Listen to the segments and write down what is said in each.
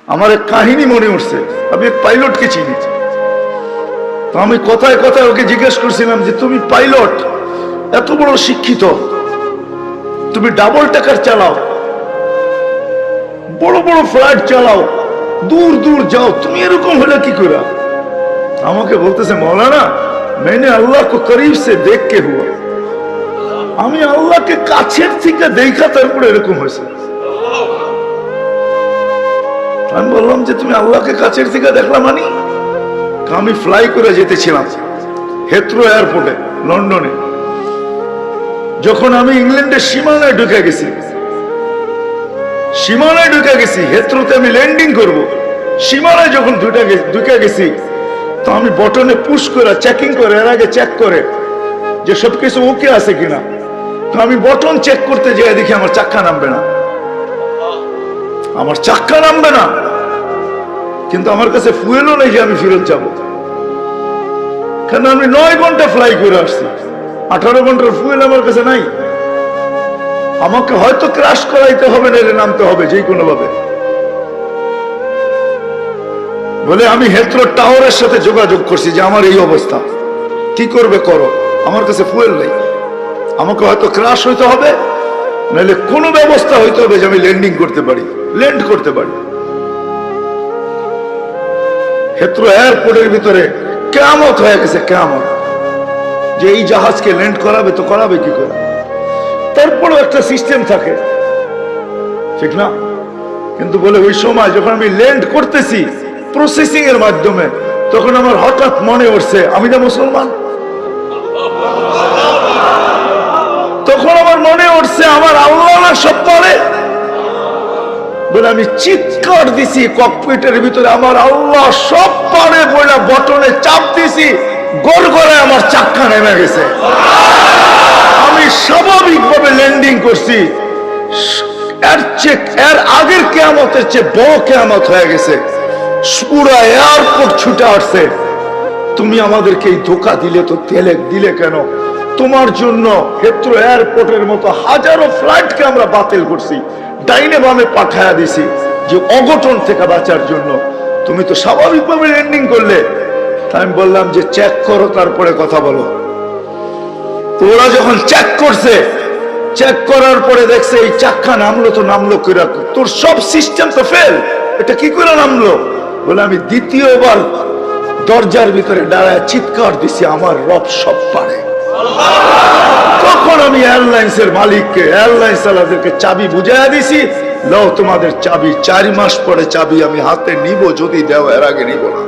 আমার এক কাহিনী মনে উঠছে, আমি এক পাইলটকে চিনি। তো আমি কথায় কথায় ওকে জিজ্ঞেস করছিলাম যে তুমি পাইলট, এত বড় শিক্ষিত, তুমি ডাবল টাকার চালাও, বড় বড় ফ্লাইট চালাও, দূর দূর যাও, তুমি এরকম হলে কি করে? আমাকে বলতেছে মৌলানা मैंने अल्लाह को करीब से देख के हुआ, আমি আল্লাহকে কাছের থেকে দেখা তারপরে এরকম হয়েছে। আমি বললাম যে তুমি আল্লাহকে কাছের থেকে দেখলা মানে? আমি ফ্লাই করে যেতেছিলাম হেথ্রো এয়ারপোর্টে লন্ডনে। যখন আমি ইংল্যান্ডের সীমানায় ঢুকে গেছি, হেথ্রোতে আমি ল্যান্ডিং করব, সীমানায় যখন ঢুকে গেছি, তো আমি বটনে পুশ করে চেকিং করে, এর আগে চেক করে যে সবকিছু ওকে আছে কিনা। তো আমি বটন চেক করতে যাই, দেখি আমার চাক্কা নামবে না, কিন্তু আমার কাছে ফুয়েলও নেই যে আমি ফেরত যাব, কারণ আমি 9 ঘন্টা ফ্লাই করে আসছি, 18 ঘন্টার ফুয়েল আমার কাছে নাই। আমাকে হয়তো ক্র্যাশ করাইতে হবে, নেড়ে নামতে হবে যে কোনো ভাবে। বলে আমি হেথ্রো টাওয়ারের সাথে যোগাযোগ করছি যে আমার এই অবস্থা, কি করবে করো, আমার কাছে ফুয়েল নেই, আমাকে হয়তো ক্র্যাশ হইতে হবে, নাহলে কোনো ব্যবস্থা হইতে হবে যে আমি ল্যান্ড করতে পারি। হেথ্রো এয়ারপোর্টের ভিতরে কিয়ামত হয়ে গেছে, কিয়ামত, যে এই জাহাজকে ল্যান্ড করাবে তো করাবে কি করে। তারপরেও একটা সিস্টেম থাকে, ঠিক না? কিন্তু বলে ওই সময় যখন আমি ল্যান্ড করতেছি প্রসেসিং এর মাধ্যমে, তখন আমার হঠাৎ মনে উঠছে আমি না মুসলমান। তখন আমার মনে উঠছে আমার আল্লাহ না সব পারে। বলে আমি চিৎকার দিছি ককপিটের ভিতরে, আমার আল্লাহ সব পারে বলে বটনে চাপ দিছি, গড়গড়ে আমার চাক্কা নেমে গেছে। আমি স্বাভাবিকভাবে ল্যান্ডিং করছি, এর আগের কিয়ামতের চেয়ে বড় কিয়ামত হয়ে গেছে। পুরা এয়ারপোর্ট ছুটে আসছে, তুমি আমাদেরকে এই ধোঁকা দিলে তো দিলে কেন? তোমার জন্য হেথ্রো এয়ারপোর্টের মতো হাজারো ফ্লাইটকে আমরা বাতিল করছি, ডাইনে বামে পাঠায়া দিছি যে অঘটন থেকে বাঁচার জন্য। তুমি তো স্বাভাবিকভাবে ল্যান্ডিং করলে। আমি বললাম যে চেক করো, তারপরে কথা বলো। তো ওরা যখন চেক করছে, চেক করার পরে দেখছে এই চাক্কা নামলো করে, তোর সব সিস্টেম তো ফেল, এটা কি করে নামলো? বলে আমি দ্বিতীয়বার দরজার ভিতরে দাঁড়ায় চিৎকার দিছি আমার রব সব পারে। তখন আমি এয়ারলাইন্সের মালিককে, এয়ারলাইন্স চালাদেরকে চাবি বুঝাইয়া দিছি, লও তোমাদের চাবি, 4 মাস পরে চাবি আমি হাতে নিব, যদি দেও, এর আগে নিব না।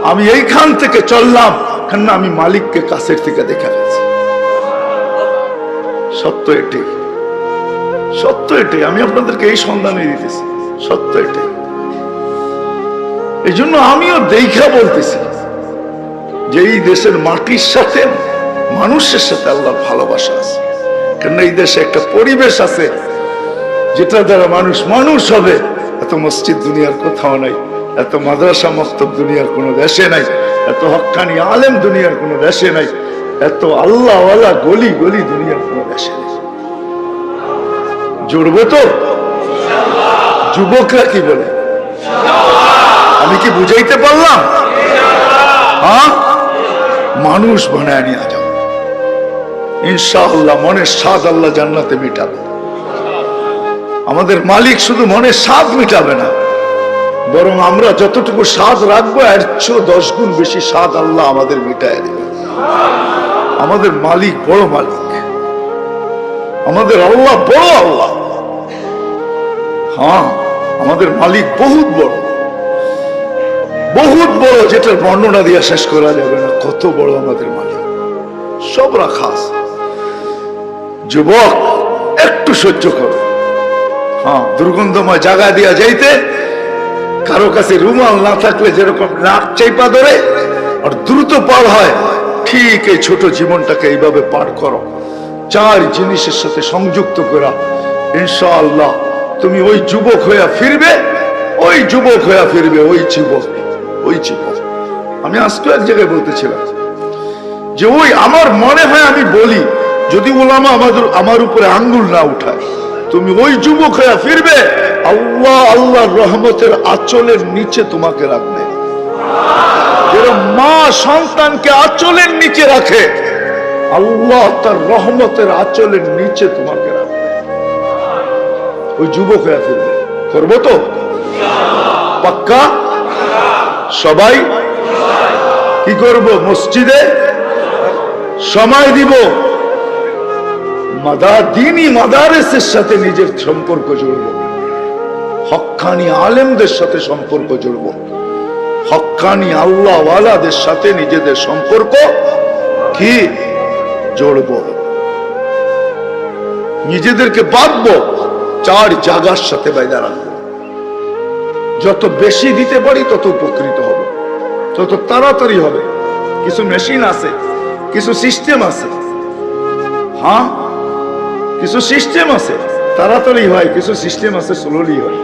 আমি এইখান থেকে চললাম, কেন আমি মালিককে কাছের থেকে দেখে ফেলছি। সত্য এটাই, আমি আপনাদেরকে এই সন্ধানে দিতেছি, সত্য এটাই। এই জন্য আমিও দেখা বলতেছি যে এই দেশের মাটির সাথে, মানুষের সাথে আল্লাহর ভালোবাসা আছে। কেন এই দেশে একটা পরিবেশ আছে যেটা দ্বারা মানুষ হবে। এত মসজিদ দুনিয়ার কোথাও নাই, এত মাদ্রাসা মক্তব দুনিয়ার কোনো দেশে নাই, এত হক্কানি আলেম দুনিয়ার কোনো দেশে নাই, এত আল্লাহওয়ালা গলি দুনিয়ার কোনো দেশে নেই। জুড়বো তো? যুবকরা কি বলে? আমি কি বুঝাইতে পারলাম? হ্যাঁ, মানুষ বানায় নিয়ে যাও ইনশাআল্লাহ। মনের স্বাদ আল্লাহ জান্নাতে মিটাবে। আমাদের মালিক শুধু মনের স্বাদ মিটাবে না, বরং আমরা যতটুকু স্বাদ রাখবো এর চেয়ে 10 গুণ বেশি স্বাদ আল্লাহ আমাদের মিটায় দেবে। আমাদের মালিক বড় মালিক, আমাদের আল্লাহ বড় আল্লাহ। হ্যাঁ, আমাদের মালিক বহুত বড়, যেটার বর্ণনা দিয়ে শেষ করা যাবে না। কত বড় আমাদের মালিক, সব রাখা আছে। যুবক, একটু সহ্য করো। হ্যাঁ, দুর্গন্ধময় জায়গা দিয়া যাইতে কারো কাছে রুমাল না থাকলে যেরকম নাক চাইপা ধরে আর দ্রুত পার হয়, ঠিক এই ছোট জীবনটাকে এইভাবে পার করো, 4 জিনিসের সাথে সংযুক্ত করা। ইনশাআল্লাহ তুমি ওই যুবক হইয়া ফিরবে। আমি আজকে এক জায়গায় বলতেছিলাম যে ওই আমার মনে হয়, আমি বলি যদি ওলামা আমার উপরে আঙ্গুল না উঠায়, তুমি ওই যুবক হইয়া ফিরবে আল্লাহ আল্লাহর রহমতের আঁচলের নিচে তোমাকে রাখবে। যেরকম মা সন্তানকে আঁচলের নিচে রাখে, আল্লাহ তার রহমতের আঁচলের নিচে তোমাকে রাখবে। ওই যুবক হয়ে ফিরবে। করবো তো পাক্কা? সবাই কি করব? মসজিদে সময় দিব, দিনী মাদারেসের সাথে নিজের সম্পর্ক জুড়ব, হক্কানি আলেমদের সাথে সম্পর্ক জুড়ব, হক্কানি আল্লাহ ওয়ালাদের সাথে নিজেদের সম্পর্ক কি জড়ব, নিজেদেরকে বাঁধবো, চার জায়গার সাথে বাইদা রাখবো। যত বেশি দিতে পারি তত উপকৃত হব, তত তাড়াতাড়ি হবে। কিছু মেশিন আছে, কিছু সিস্টেম আছে, হ্যাঁ কিছু সিস্টেম আছে তাড়াতাড়ি হয়, কিছু সিস্টেম আছে স্লোলি হয়,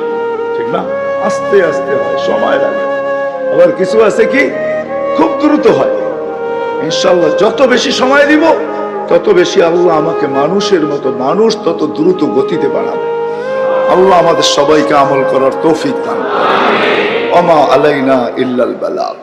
ঠিক না? আস্তে আস্তে হয়, সময় লাগে। আবার কিছু আছে কি খুব দ্রুত হয়। ইনশাআল্লাহ যত বেশি সময় দিব তত বেশি আল্লাহ আমাকে মানুষের মতো, মানুষ তত দ্রুত গতিতে বাড়াবে। আল্লাহ আমাদের সবাইকে আমল করার তৌফিক দান। ওমা আলাইনা ইল্লাল বালাগ।